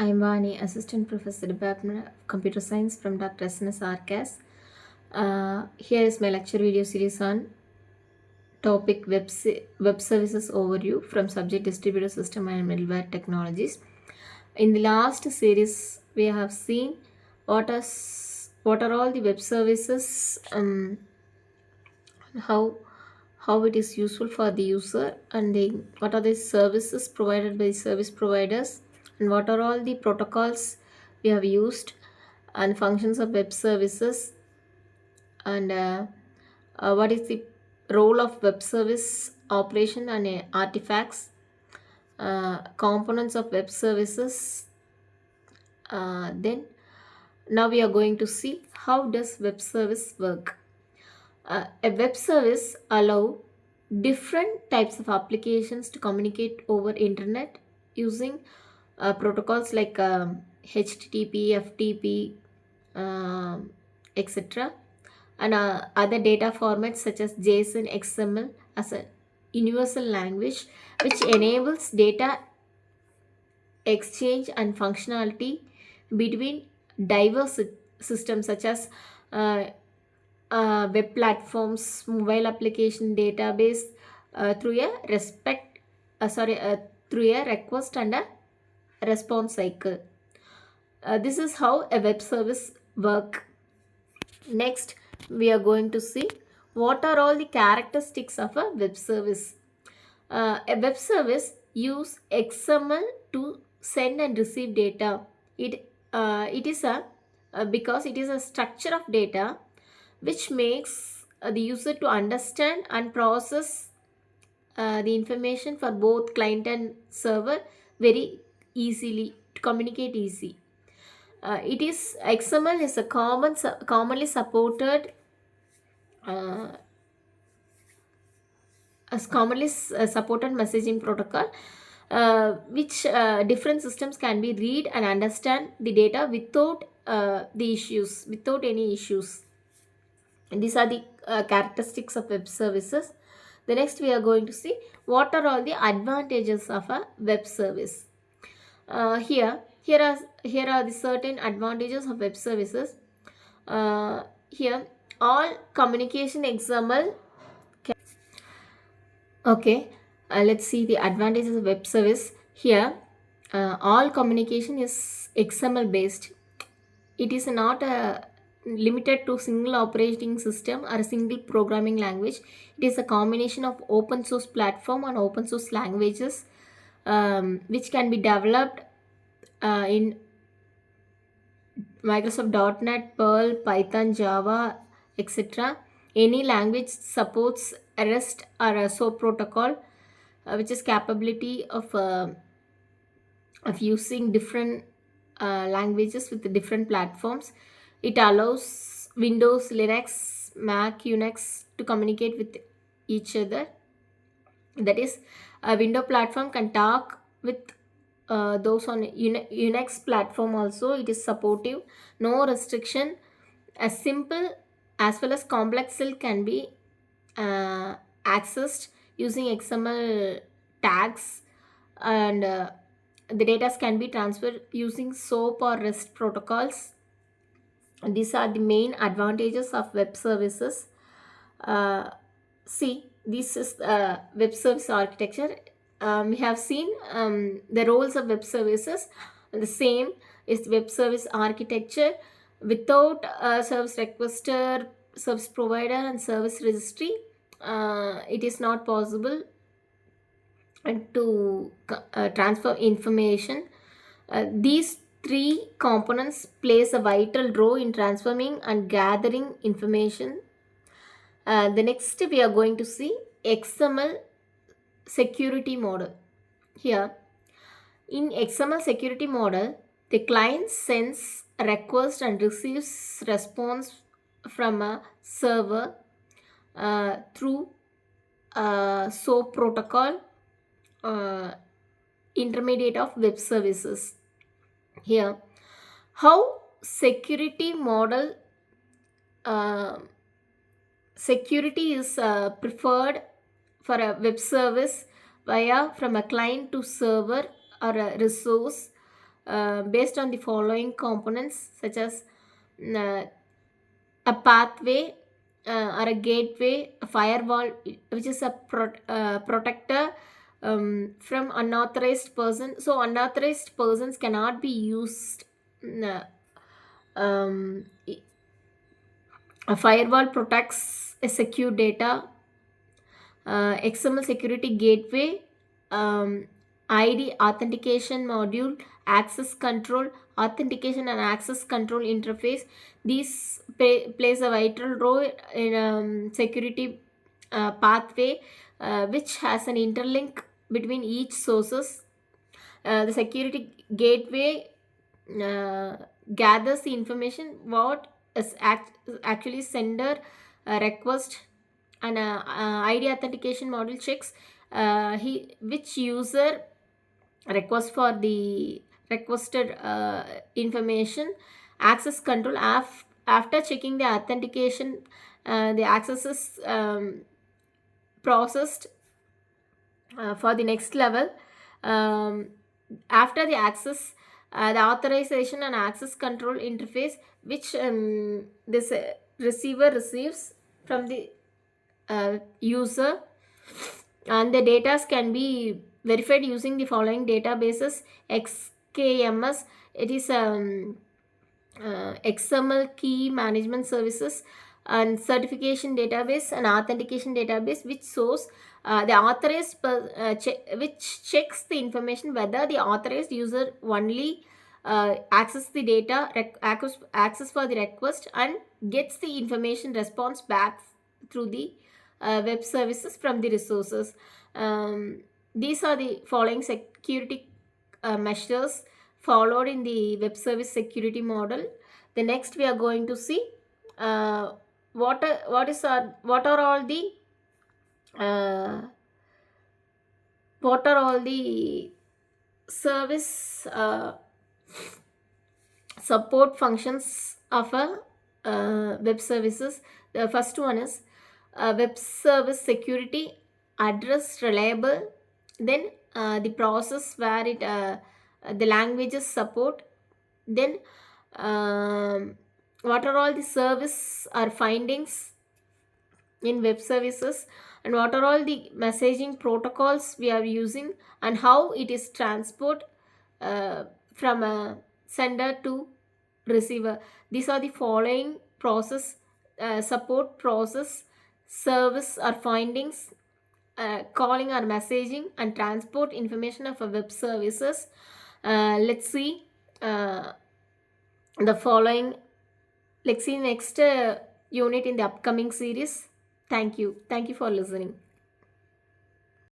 I'm Vani, Assistant Professor, Department of Computer Science from Dr. SNS RCAS. Here is my lecture video series on topic web services overview from subject distributed system and middleware technologies. In the last series, we have seen what are all the web services, how how it is useful for the user, and what are the services provided by service providers, and what are all the protocols we have used and functions of web services, and what is the role of web service operation and artifacts, components of web services. Then now we are going to see how does web service work. A web service allow different types of applications to communicate over internet using protocols like HTTP, FTP, etc., and other data formats such as JSON, XML as a universal language which enables data exchange and functionality between diverse systems such as uh, web platforms, mobile application database through a through a request and a response cycle. This is how a web service work. Next, we are going to see what are all the characteristics of a web service. A web service use XML to send and receive data. It is a because it is a structure of data which makes the user to understand and process the information for both client and server very easily, to communicate easy. It is XML is a commonly supported uh, as commonly supported messaging protocol, which different systems can be read and understand the data without any issues. And these are the characteristics of web services. The next we are going to see what are all the advantages of a web service. Here are the certain advantages of web services. Here, all communication XML. Okay, let's see the advantages of web service. Here, all communication is XML based. It is not limited to single operating system or a single programming language. It is a combination of open source platform and open source languages, which can be developed in Microsoft .NET, Perl, Python, Java, etc. Any language supports a REST or a SOAP protocol, which is capability of using different languages with the different platforms. It allows Windows, Linux, Mac, Unix to communicate with each other. That is, a Windows platform can talk with those on Unix platform also. It is supportive, no restriction. As simple as well as complex cell can be accessed using XML tags, and the data can be transferred using SOAP or REST protocols. And these are the main advantages of web services. See, this is web service architecture. We have seen the roles of web services. The same is web service architecture. Without a service requester, service provider, and service registry, it is not possible to transfer information. These three components plays a vital role in transforming and gathering information. The next we are going to see XML security model. Here, in XML security model, the client sends a request and receives response from a server through a SOAP protocol, intermediate of web services. Here, how security model security is preferred for a web service via from a client to server or a resource. based on the following components, such as uh, a pathway or a gateway, a firewall, which is a protector from unauthorized person. So unauthorized persons cannot be used. mm, um, a firewall protects a secure data. XML security gateway, ID authentication module, access control, authentication and access control interface. These plays a vital role in security pathway, which has an interlink between each sources. The security gateway uh, gathers the information what is actually sender request, and ID authentication module checks he which user request for the requested information. Access control, after checking the authentication, the access is processed for the next level. um, After the access, the authorization and access control interface, which this receiver receives from the user, and the data can be verified using the following databases: XKMS, it is XML key management services, and certification database and authentication database, which shows the authorized which checks the information whether the authorized user only access the data, access for the request, and gets the information response back through the web services from the resources. These are the following security measures followed in the web service security model. The next we are going to see uh, what are all the uh, what are all the service support functions of a web services. The first one is web service security, address reliable, then the process where it the languages support, then what are all the service or findings in web services, and what are all the messaging protocols we are using, and how it is transport uh, from a sender to receiver. These are the following process support process, service or findings, calling or messaging, and transport information of a web services. Let's see uh, the following. Let's see next unit in the upcoming series. Thank you for listening.